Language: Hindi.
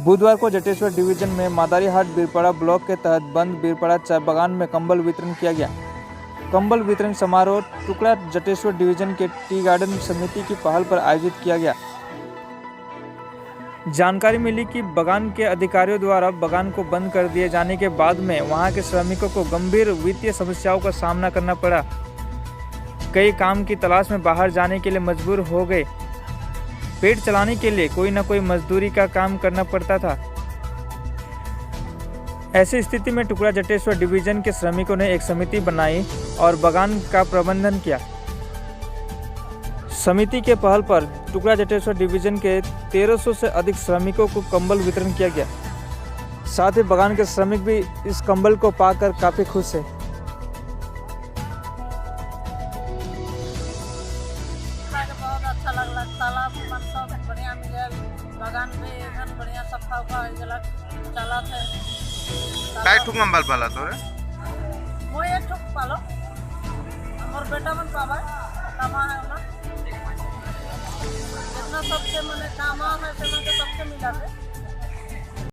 बुधवार को जटेश्वर डिवीजन में मादारीहाट बीरपाड़ा ब्लॉक के तहत बंद बीरपाड़ा चाय बागान में कंबल वितरण किया गया। कंबल वितरण समारोह टुकड़ा जटेश्वर डिवीजन के टी गार्डन समिति की पहल पर आयोजित किया गया। जानकारी मिली कि बागान के अधिकारियों द्वारा बागान को बंद कर दिए जाने के बाद में वहां के श्रमिकों को गंभीर वित्तीय समस्याओं का सामना करना पड़ा। कई काम की तलाश में बाहर जाने के लिए मजबूर हो गए। पेट चलाने के लिए कोई न कोई मजदूरी का काम करना पड़ता था। ऐसी स्थिति में टुकड़ा जटेश्वर डिवीजन के श्रमिकों ने एक समिति बनाई और बागान का प्रबंधन किया। समिति के पहल पर टुकड़ा जटेश्वर डिवीजन के 1300 से अधिक श्रमिकों को कंबल वितरण किया गया। साथ ही बागान के श्रमिक भी इस कंबल को पाकर काफी खुश हैं। बहुत अच्छा लगला। तालाब सब बढ़िया मिले, बागान में एकदम बढ़िया सफा उफा चला थे। काय ठुक कंबल पाला तो रे? वो एक ठुक पालो और बेटा मन पावा कामा है ना, जितना सबसे मने कामा है से सबसे मिला है।